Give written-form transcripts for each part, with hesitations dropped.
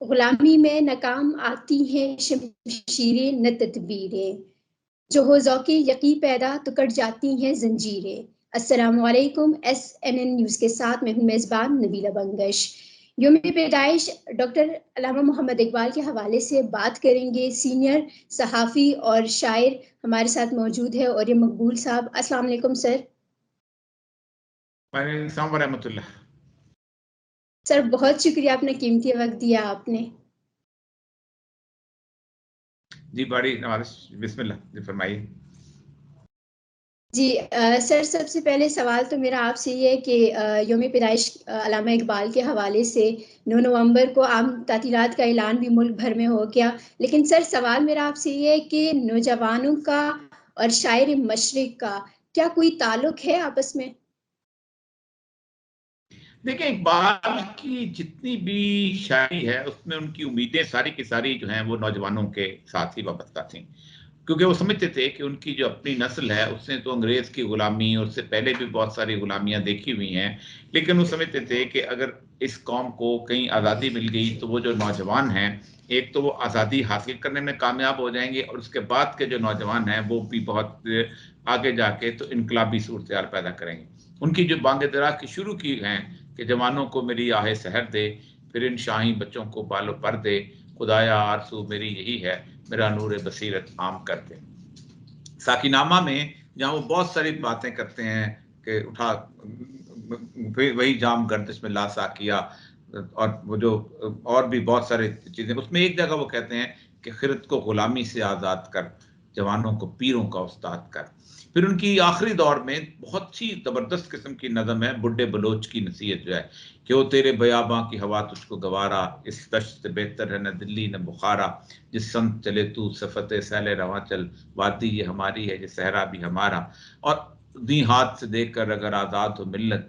غلامی میں ناکام آتی ہیں شمشیریں نہ تدبیریں، جو ہو ذوق یقیں پیدا تو کٹ جاتی ہیں زنجیریں۔ السلام علیکم، SNN نیوز کے ساتھ میں ہوں میزبان نبیلہ بنگش۔ یوم پیدائش ڈاکٹر علامہ محمد اقبال کے حوالے سے بات کریں گے۔ سینئر صحافی اور شاعر ہمارے ساتھ موجود ہے اور یہ مقبول صاحب۔ السلام علیکم سر۔ وعلیکم السلام ورحمۃ اللہ۔ سر بہت شکریہ، اپنا قیمتی وقت دیا آپ نے۔ جی بڑی نوازش، بسم اللہ، جی فرمائیے۔ جی سر، سب سے پہلے سوال تو میرا آپ سے یہ ہے کہ یوم پیدائش علامہ اقبال کے حوالے سے 9 نومبر کو عام تعطیلات کا اعلان بھی ملک بھر میں ہو گیا، لیکن سر سوال میرا آپ سے یہ ہے کہ نوجوانوں کا اور شاعر مشرق کا کیا کوئی تعلق ہے آپس میں؟ دیکھیں، اقبال کی جتنی بھی شاعری ہے اس میں ان کی امیدیں ساری کی ساری جو ہیں وہ نوجوانوں کے ساتھ ہی وابستہ تھیں، کیونکہ وہ سمجھتے تھے کہ ان کی جو اپنی نسل ہے اس نے تو انگریز کی غلامی اور اس سے پہلے بھی بہت ساری غلامیاں دیکھی ہوئی ہیں، لیکن وہ سمجھتے تھے کہ اگر اس قوم کو کہیں آزادی مل گئی تو وہ جو نوجوان ہیں ایک تو وہ آزادی حاصل کرنے میں کامیاب ہو جائیں گے، اور اس کے بعد کے جو نوجوان ہیں وہ بھی بہت آگے جا کے تو انقلابی صورتحال پیدا کریں گے۔ ان کی جو بانگ درا کی شروع کی ہیں کہ جوانوں کو میری آہ سحر دے، پھر ان شاہی بچوں کو بالو پر دے، خدایا آرزو میری یہی ہے، میرا نور بصیرت عام کر دے۔ ساقی نامہ میں جہاں وہ بہت ساری باتیں کرتے ہیں کہ اٹھا وہی جام گردش میں لا ساقیہ، اور وہ جو اور بھی بہت سارے چیزیں، اس میں ایک جگہ وہ کہتے ہیں کہ خرد کو غلامی سے آزاد کر، جوانوں کو پیروں کا استاد کر۔ پھر ان کی آخری دور میں بہت سی زبردست قسم کی نظم ہے، بڈھے بلوچ کی نصیحت جو ہے کہ وہ تیرے بیاباں کی ہوا تجھ کو گوارا، اس دشت سے بہتر ہے نہ دلی نہ بخارا، جس سمت چلے تو صفت سیل رواں چل، وادی یہ ہماری ہے یہ صحرا بھی ہمارا، اور دی ہاتھ سے دیکھ کر اگر آزاد ہو ملت،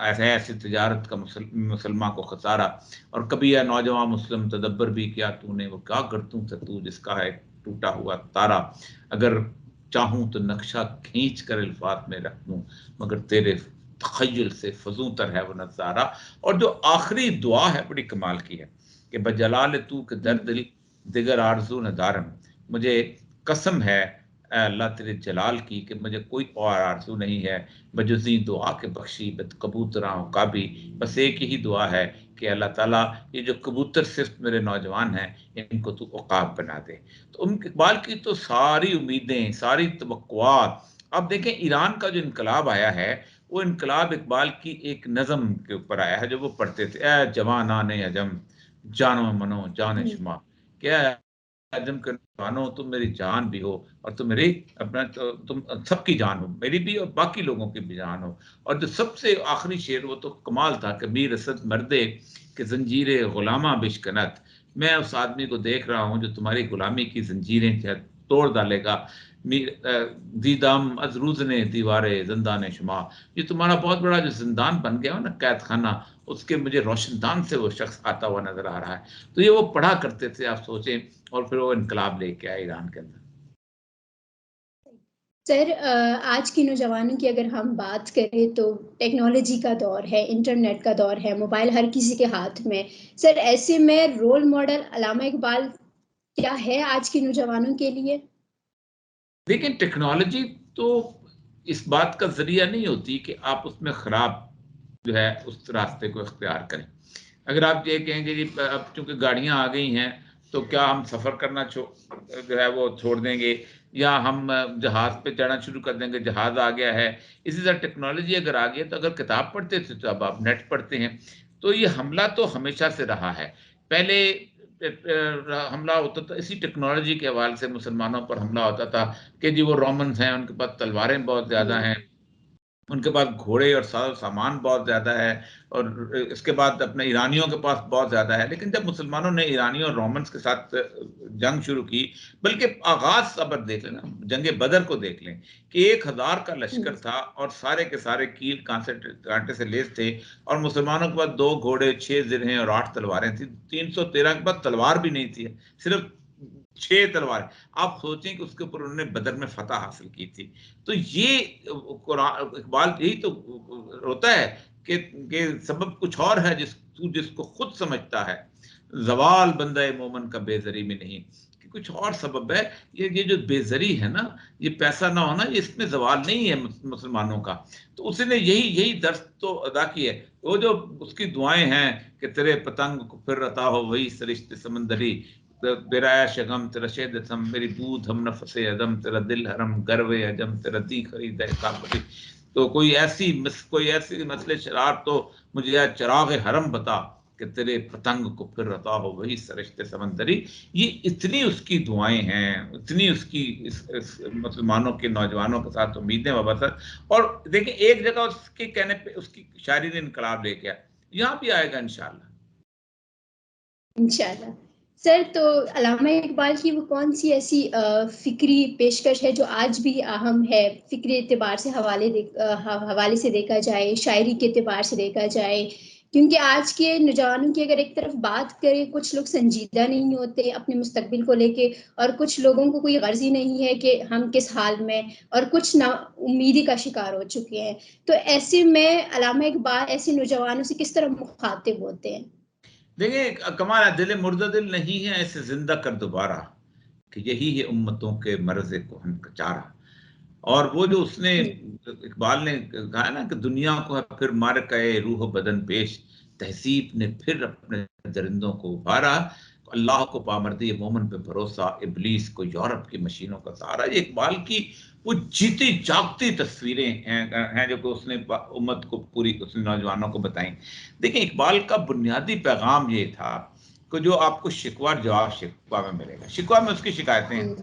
ایسی تجارت کا مسلمان کو خسارہ، اور کبھی ہے نوجوان مسلم تدبر بھی کیا تو نے، وہ کیا کرتوں سے تو جس کا ہے ٹوٹا ہوا تارا، اگر چاہوں تو نقشہ کھینچ کر الفاظ میں رکھ دوں، مگر تیرے تخیل سے فضوں تر ہے وہ نظارہ۔ اور جو آخری دعا ہے بڑی کمال کی ہے کہ بجلال تو کہ درد دیگر آرزو نہ دارم، مجھے قسم ہے اے اللہ تیرے جلال کی کہ مجھے کوئی اور آرزو نہیں ہے بجزیں دعا کے بخشی بد کبوتراں کا بھی، بس ایک ہی دعا ہے کہ اللہ تعالیٰ یہ جو کبوتر صرف میرے نوجوان ہیں ان کو تو عقاب بنا دے۔ تو اقبال کی تو ساری امیدیں، ساری توقعات، اب دیکھیں ایران کا جو انقلاب آیا ہے وہ انقلاب اقبال کی ایک نظم کے اوپر آیا ہے جو وہ پڑھتے تھے، اے جوانان عجم جانو منو جان شما، کیا ہے عجم کے جانو تم میری جان بھی ہو اور تم میری اپنا تم سب کی جان ہو، میری بھی اور باقی لوگوں کی بھی جان ہو۔ اور جو سب سے آخری شعر وہ تو کمال تھا کہ میر اسد مردے کہ زنجیر غلامہ بشکنت، میں اس آدمی کو دیکھ رہا ہوں جو تمہاری غلامی کی زنجیریں توڑ ڈالے گا، دیدام از روزنے دیوارے زندان شما، یہ تمہارا بہت بڑا جو زندان بن گیا ہو نا قید خانہ، اس کے مجھے روشن دان سے وہ شخص آتا ہوا نظر آ رہا ہے۔ تو یہ وہ پڑھا کرتے تھے، آپ سوچیں، اور پھر وہ انقلاب لے کے آئے ایران کے اندر۔ سر آج کی نوجوانوں کی اگر ہم بات کریں تو ٹیکنالوجی کا دور ہے، انٹرنیٹ کا دور ہے، موبائل ہر کسی کے ہاتھ میں، سر ایسے میں رول ماڈل علامہ اقبال کیا ہے آج کی نوجوانوں کے لیے؟ لیکن ٹیکنالوجی تو اس بات کا ذریعہ نہیں ہوتی کہ آپ اس میں خراب جو ہے اس راستے کو اختیار کریں۔ اگر آپ یہ کہیں کہ جی اب چونکہ گاڑیاں آ گئی ہیں تو کیا ہم سفر کرنا جو ہے وہ چھوڑ دیں گے، یا ہم جہاز پہ چڑھنا شروع کر دیں گے، جہاز آ گیا ہے۔ اسی طرح ٹیکنالوجی اگر آ گئی ہے تو اگر کتاب پڑھتے تھے تو اب آپ نیٹ پڑھتے ہیں۔ تو یہ حملہ تو ہمیشہ سے رہا ہے۔ پہلے حملہ ہوتا تھا اسی ٹیکنالوجی کے حوالے سے، مسلمانوں پر حملہ ہوتا تھا کہ جی وہ رومنز ہیں، ان کے پاس تلواریں بہت زیادہ ہیں، ان کے پاس گھوڑے اور سامان بہت زیادہ ہے، اور اس کے بعد اپنے ایرانیوں کے پاس بہت زیادہ ہے۔ لیکن جب مسلمانوں نے ایرانیوں اور رومنز کے ساتھ جنگ شروع کی، بلکہ آغاز اب دیکھ لیں نا، جنگ بدر کو دیکھ لیں کہ 1000 کا لشکر تھا اور سارے کے سارے کیل کانٹے سے لیس تھے، اور مسلمانوں کے پاس 2 گھوڑے، 6 زرہیں اور 8 تلواریں تھیں۔ 313 کے پاس تلوار بھی نہیں تھی، صرف 6 تلواریں۔ آپ سوچیں کہ اس کے اوپر انہوں نے بدر میں فتح حاصل کی تھی۔ تو یہ اقبال یہی تو ہوتا ہے کہ سبب کچھ اور ہے جس کو خود سمجھتا ہے۔ زوال بندہ مومن کا بے زری میں نہیں، کہ کچھ اور سبب ہے. یہ جو بے زری ہے نا، یہ پیسہ نہ ہونا، یہ اس میں زوال نہیں ہے مسلمانوں کا. تو اس نے یہی درس تو ادا کی ہے. وہ جو اس کی دعائیں ہیں کہ تیرے پتنگ کو پھر رتا ہو وہی سرشت سمندری، تیرا شگم تیرا شہد ہم میری بود ہم نفس عدم، تیرا دل حرم گروے عجم، تیرا دی خرید کافری. تو کوئی ایسی مسئلے شرار تو مجھے چراغ حرم بتا کہ تیرے پتنگ کو پھر رتا ہو وہی سرشت سمندری. یہ اتنی اس کی دعائیں ہیں، اتنی اس کی اس مسلمانوں کے نوجوانوں کے ساتھ امیدیں وابستہ. اور دیکھیں ایک جگہ اس کے کہنے پہ اس کی شاعری نے انقلاب لے کے یہاں بھی آئے گا انشاءاللہ. انشاءاللہ. سر تو علامہ اقبال کی وہ کون سی ایسی فکری پیشکش ہے جو آج بھی اہم ہے، فکری اعتبار سے حوالے سے دیکھا جائے، شاعری کے اعتبار سے دیکھا جائے؟ کیونکہ آج کے نوجوانوں کی اگر ایک طرف بات کریں، کچھ لوگ سنجیدہ نہیں ہوتے اپنے مستقبل کو لے کے، اور کچھ لوگوں کو کوئی غرض ہی نہیں ہے کہ ہم کس حال میں، اور کچھ نا امیدی کا شکار ہو چکے ہیں. تو ایسے میں علامہ اقبال ایسے نوجوانوں سے کس طرح مخاطب ہوتے ہیں؟ دیکھیں کمال ہے، دل مرد دل نہیں ہے اسے زندہ کر دوبارہ، کہ یہی ہے امتوں کے مرض کہن کا چارہ. اور وہ جو اس نے اقبال نے کہا نا کہ دنیا کو ہے پھر مار کے روح بدن پیش، تہذیب نے پھر اپنے درندوں کو ابھارا، اللہ کو پامردی مومن پہ بھروسہ، ابلیس کو یورپ کی مشینوں کا سہارا. یہ اقبال کی وہ جیتی جاگتی تصویریں ہیں جو کہ اس نے امت کو پوری اس نے نوجوانوں کو بتائیں. دیکھیں اقبال کا بنیادی پیغام یہ تھا کہ جو آپ کو شکوہ جواب شکوہ میں ملے گا. شکوہ میں اس کی شکایتیں ہیں،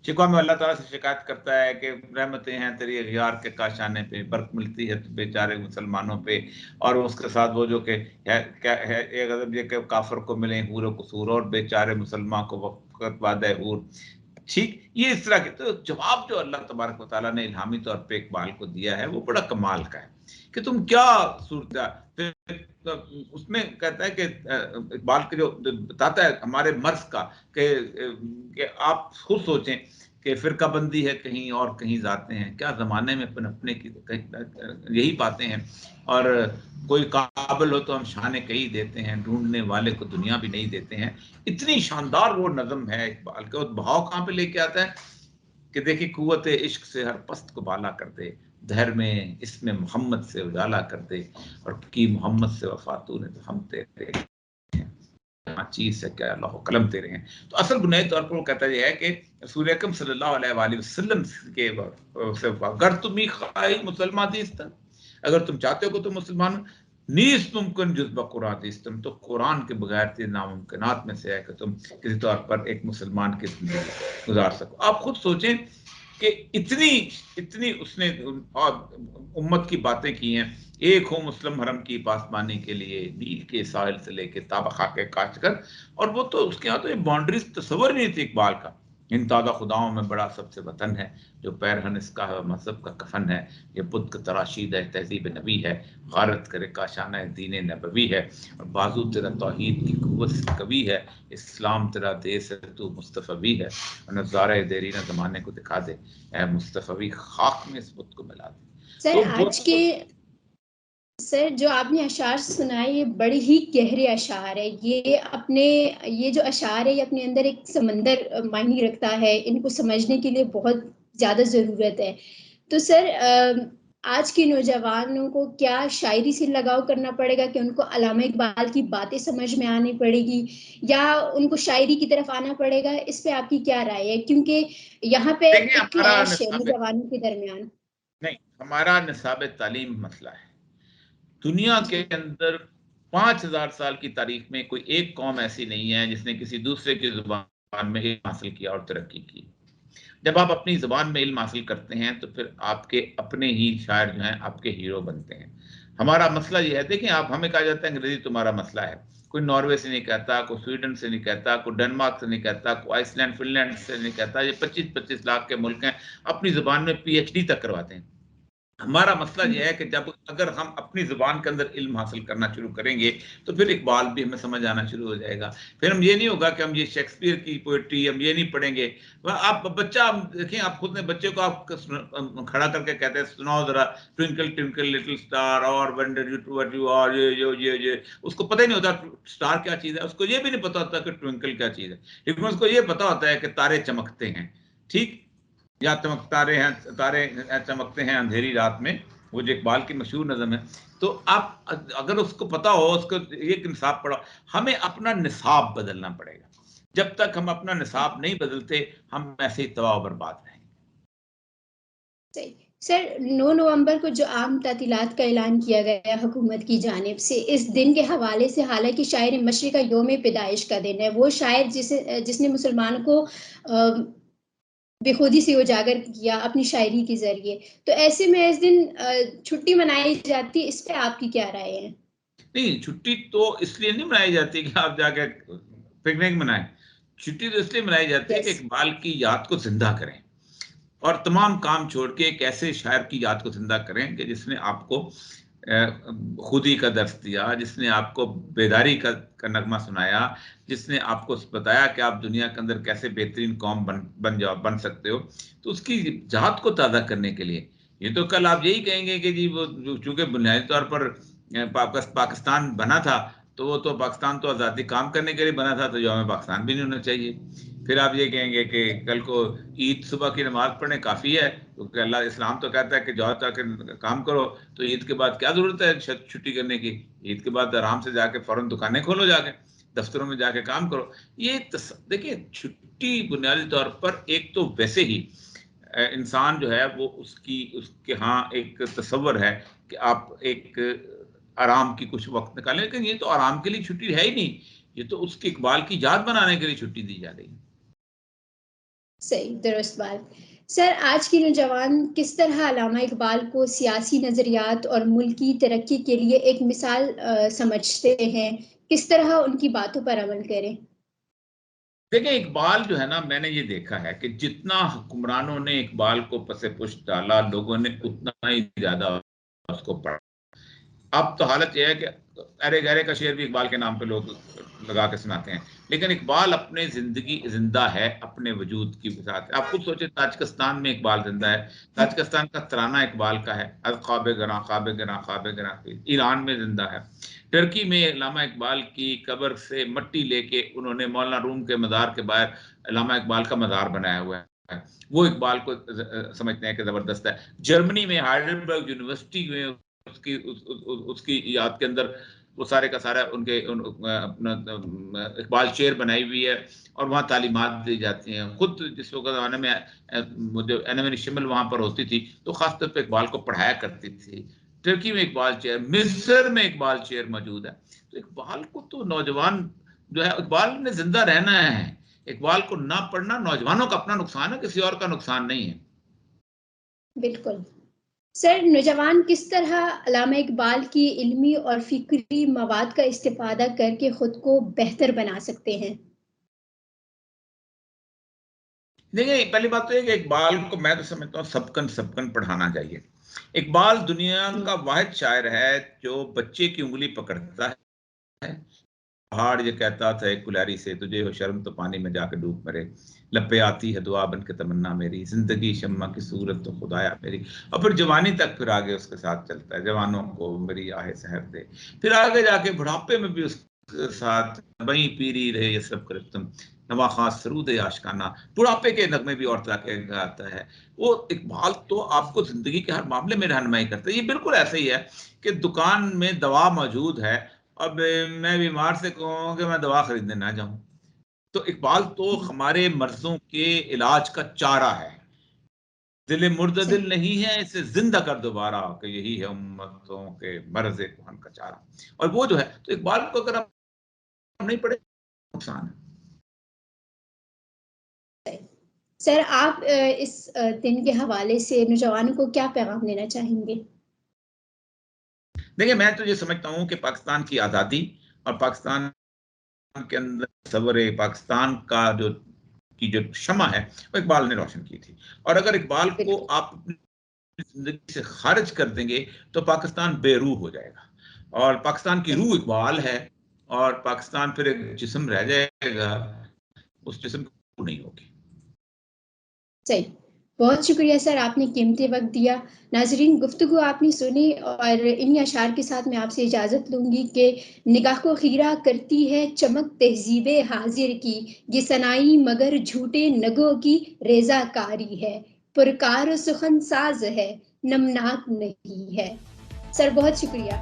شکوہ میں اللہ تعالیٰ سے شکایت کرتا ہے کہ رحمتیں ہیں تیری اغیار کے کاشانے پہ، برق ملتی ہے بیچارے مسلمانوں پہ، اور اس کے ساتھ وہ جو کہ کیا ہے ایک عدم یہ کہ کافر کو ملے حور و قصور اور بیچارے مسلمان کو وقت وعدہ حور. ٹھیک، یہ اس طرح کے تو جواب جو اللہ تبارک و تعالیٰ نے الہامی طور پہ اقبال کو دیا ہے وہ بڑا کمال کا ہے کہ تم کیا صورت. اس میں کہتا ہے کہ اقبال کے جو بتاتا ہے ہمارے مرض کا کہ آپ خود سوچیں کہ فرقہ بندی ہے کہیں اور کہیں ذاتیں ہیں، کیا زمانے میں پنپنے کی یہی باتیں ہیں، اور کوئی قابل ہو تو ہم شانے کہیں دیتے ہیں، ڈھونڈنے والے کو دنیا بھی نہیں دیتے ہیں. اتنی شاندار وہ نظم ہے اقبال کا. بہاؤ کہاں پہ لے کے آتا ہے کہ دیکھیں قوت عشق سے ہر پست کو بالا کر دے، دھر میں اس میں محمد سے اجالا کر دے، اور کی محمد سے وفاتو نے تو ہم تیرے چیز سے کیا اللہ قلم تیرے ہیں. تو اصل بنیادی طور پر وہ کہتا یہ ہے کہ رسول اکرم صلی اللہ علیہ وآلہ وسلم کے اگر تمہیں خواہی مسلمان دیستن، اگر تم چاہتے ہو کہ تم مسلمان نیست ممکن جز بقرآن دیستن، تو قرآن کے بغیر تین ناممکنات میں سے ہے کہ تم کسی طور پر ایک مسلمان کی زندگی گزار سکو. آپ خود سوچیں کہ اتنی اس نے امت کی باتیں کی ہیں. ایک ہو مسلم حرم کی پاسبانی کے لیے، نیل کے ساحل سے لے کے تابہ خاک کاشت کر. اور وہ تو اس کے یہاں تو یہ باؤنڈریز تصور نہیں تھی اقبال کا. ان تازہ خداؤں میں بڑا سب سے وطن ہے، جو پیرہن اس کا مذہب کا کفن ہے، یہ بت کا تراشید ہے تہذیب نبی ہے، غارت کرے کاشانہ دین نبوی ہے، اور بازو تیرا توحید کی قوت سے کبھی ہے، اسلام تیرا دیس ہے تو مصطفی ہے، اور نظارہ دیرینہ زمانے کو دکھا دے، اے مصطفی خاک میں اس بت کو ملا دے. سر تو آج کے سر جو آپ نے اشعار سنائے یہ بڑے ہی گہرے اشعار ہے. یہ جو اشعار ہے یہ اپنے اندر ایک سمندر معنی رکھتا ہے، ان کو سمجھنے کے لیے بہت زیادہ ضرورت ہے. تو سر آج کے نوجوانوں کو کیا شاعری سے لگاؤ کرنا پڑے گا کہ ان کو علامہ اقبال کی باتیں سمجھ میں آنی پڑے گی، یا ان کو شاعری کی طرف آنا پڑے گا؟ اس پہ آپ کی کیا رائے ہے؟ کیونکہ یہاں پہ ایک کلیش ہے نوجوانوں کے درمیان. نہیں، ہمارا نصاب تعلیم مسئلہ ہے. دنیا کے اندر 5000 سال کی تاریخ میں کوئی ایک قوم ایسی نہیں ہے جس نے کسی دوسرے کی زبان میں علم حاصل کیا اور ترقی کی. جب آپ اپنی زبان میں علم حاصل کرتے ہیں تو پھر آپ کے اپنے ہی شاعر جو ہیں آپ کے ہیرو بنتے ہیں. ہمارا مسئلہ یہ ہے، دیکھیں آپ ہمیں کہا جاتا ہے انگریزی تمہارا مسئلہ ہے. کوئی ناروے سے نہیں کہتا، کوئی سویڈن سے نہیں کہتا، کوئی ڈنمارک سے نہیں کہتا، کوئی آئس لینڈ فن لینڈ سے نہیں کہتا. یہ 25-25 لاکھ کے ملک ہیں، اپنی زبان میں PhD تک کرواتے ہیں. ہمارا مسئلہ یہ ہے کہ جب اگر ہم اپنی زبان کے اندر علم حاصل کرنا شروع کریں گے تو پھر اقبال بھی ہمیں سمجھ آنا شروع ہو جائے گا. پھر ہم یہ نہیں ہوگا کہ ہم یہ شیکسپیئر کی پوئٹری ہم یہ نہیں پڑھیں گے. آپ بچہ دیکھیں، آپ خود نے بچے کو آپ کھڑا کر کے کہتے ہیں سناؤ ذرا ٹوئنکل ٹوئنکل لٹل اسٹار اور ونڈر یو آر، یہ اس کو پتہ ہی نہیں ہوتا اسٹار کیا چیز ہے، اس کو یہ بھی نہیں پتا ہوتا کہ ٹوئنکل کیا چیز ہے، لیکن اس کو یہ پتا ہوتا ہے کہ تارے چمکتے ہیں. ٹھیک، یا تارے چمکتے ہیں اندھیری رات میں، وہ جو اقبال کی مشہور نظم ہے. تو آپ اگر اس کو پتا ہو، اس کو ایک نصاب پڑھا. ہمیں اپنا نصاب بدلنا پڑے گا. جب تک ہم اپنا نصاب نہیں بدلتے ہم ایسے ہی تباہ و برباد رہیں گے. صحیح. سر 9 نومبر کو جو عام تعطیلات کا اعلان کیا گیا حکومت کی جانب سے، اس دن کے حوالے سے حالانکہ شاعر مشرق کا یوم پیدائش کا دن ہے، وہ شاعر جس نے مسلمانوں کو بے خودی سے اجاگر کیا اپنی شاعری کے ذریعے، تو ایسے میں اس دن چھٹی منائی جاتی، اس پہ آپ کی کیا رائے ہے؟ نہیں، چھٹی تو اس لیے نہیں منائی جاتی کہ آپ جا کے پکنک منائیں. چھٹی تو اس لیے منائی جاتی ہے کہ اقبال کی یاد کو زندہ کریں اور تمام کام چھوڑ کے ایک ایسے شاعر کی یاد کو زندہ کریں کہ جس نے آپ کو خودی کا درس دیا، جس نے آپ کو بیداری کا نغمہ سنایا، جس نے آپ کو بتایا کہ آپ دنیا کے اندر کیسے بہترین قوم بن سکتے ہو. تو اس کی ذات کو تازہ کرنے کے لیے یہ تو کل آپ یہی کہیں گے کہ جی وہ چونکہ بنیادی طور پر پاکستان بنا تھا تو وہ تو پاکستان تو آزادی کام کرنے کے لیے بنا تھا، تو یوم پاکستان بھی نہیں ہونا چاہیے. پھر آپ یہ کہیں گے کہ کل کو عید صبح کی نماز پڑھنے کافی ہے، کیونکہ اللہ اسلام تو کہتا ہے کہ جاؤ تاکہ کام کرو، تو عید کے بعد کیا ضرورت ہے چھٹی کرنے کی؟ عید کے بعد آرام سے جا کے فوراً دکانیں کھولو، جا کے دفتروں میں جا کے کام کرو. یہ دیکھیں، چھٹی بنیادی طور پر ایک تو ویسے ہی انسان جو ہے وہ اس کے ہاں ایک تصور ہے کہ آپ ایک آرام کی کچھ وقت نکالیں، لیکن یہ تو آرام کے لیے چھٹی ہے ہی نہیں، یہ تو اس کے اقبال کی یاد بنانے کے لیے چھٹی دی جا رہی ہے. صحیح، درست بات. سر، آج کے نوجوان کس طرح علامہ اقبال کو سیاسی نظریات اور ملکی ترقی کے لیے ایک مثال سمجھتے ہیں؟ کس طرح ان کی باتوں پر عمل کریں؟ دیکھیں، اقبال جو ہے نا، میں نے یہ دیکھا ہے کہ جتنا حکمرانوں نے اقبال کو پس پشت ڈالا، لوگوں نے اتنا ہی زیادہ اس کو پڑھا. اب تو حالت یہ ہے کہ ارے گہرے کا شعر بھی اقبال کے نام پہ لوگ لگا کے سناتے ہیں، لیکن اقبال اپنے زندگی زندہ ہے اپنے وجود کی ساتھ. آپ خود سوچیں، تاجکستان میں اقبال زندہ ہے، تاجکستان کا ترانہ اقبال کا ہے، خواب گراں خواب گراں خواب گراں. ایران میں زندہ ہے. ٹرکی میں علامہ اقبال کی قبر سے مٹی لے کے انہوں نے مولانا روم کے مزار کے باہر علامہ اقبال کا مزار بنایا ہوا ہے. وہ اقبال کو سمجھتے ہیں کہ زبردست ہے. جرمنی میں ہائیڈلبرگ یونیورسٹی میں اس کی یاد کے اندر وہ سارے کا سارا ان کے اپنا اقبال شعر بنائی ہوئی ہے اور وہاں تعلیمات دی جاتی ہیں. خود جس وقت زمانے میں اینوین شمل وہاں پر ہوتی تھی تو خاص طور پہ اقبال کو پڑھایا کرتی تھی. ترکی میں اقبال شعر، مصر میں اقبال شعر موجود ہے. تو اقبال کو تو نوجوان جو ہے، اقبال نے زندہ رہنا ہے. اقبال کو نہ پڑھنا نوجوانوں کا اپنا نقصان ہے، کسی اور کا نقصان نہیں ہے. بالکل. سر، نوجوان کس طرح علامہ اقبال کی علمی اور فکری مواد کا استفادہ کر کے خود کو بہتر بنا سکتے ہیں؟ دیکھیں، پہلی بات تو یہ کہ اقبال کو میں تو سمجھتا ہوں سبکن پڑھانا چاہیے. اقبال دنیا کا واحد شاعر ہے جو بچے کی انگلی پکڑتا ہے. پہاڑ یہ کہتا تھا ایک کلیاری سے، تجھے ہو شرم تو پانی میں جا کے ڈوب مرے، لپے آتی ہے دعا بن کے تمنا میری، زندگی شمع کی صورت تو خدایا میری. اور پھر جوانی تک پھر آگے اس کے ساتھ چلتا ہے، جوانوں کو میری آہ سحر دے. پھر آگے جا کے بڑھاپے میں بھی اس کے ساتھ وہیں پیری رہے یہ سب کرے تم، نوا خاص سرود عاشقانہ. بڑھاپے کے نغمے بھی اور طرح کے گاتا ہے. وہ اقبال تو آپ کو زندگی کے ہر معاملے میں رہنمائی کرتا ہے. یہ بالکل ایسا ہی ہے کہ دکان میں دوا موجود ہے، اب میں بیمار سے کہوں کہ میں دوا خریدنے نہ جاؤں، تو اقبال تو ہمارے مرضوں کے علاج کا چارہ ہے. دل مرد دل نہیں ہے، اسے زندہ کر دوبارہ، کہ یہی ہے امتوں کے مرض کہن کا چارہ. اور وہ جو ہے، تو اقبال کو اگر ہم نہیں پڑھے نقصان ہے. سر، آپ اس دن کے حوالے سے نوجوانوں کو کیا پیغام دینا چاہیں گے؟ دیکھیں، میں تو یہ سمجھتا ہوں کہ پاکستان کی آزادی اور پاکستان کے اندر تصور پاکستان کا جو شمع ہے وہ اقبال نے روشن کی تھی. اور اگر اقبال کو آپ زندگی سے خارج کر دیں گے تو پاکستان بے روح ہو جائے گا، اور پاکستان کی روح اقبال ہے، اور پاکستان پھر ایک جسم رہ جائے گا، اس جسم کی روح نہیں ہوگی۔ صحیح، بہت شکریہ سر، آپ نے قیمتی وقت دیا۔ ناظرین، گفتگو آپ نے سنی، اور انہی اشعار کے ساتھ میں آپ سے اجازت لوں گی کہ نگاہ کو خیرہ کرتی ہے چمک تہذیب حاضر کی، یہ سنائی مگر جھوٹے نگوں کی ریزہ کاری ہے، پرکار و سخن ساز ہے، نمناک نہیں ہے۔ سر بہت شکریہ۔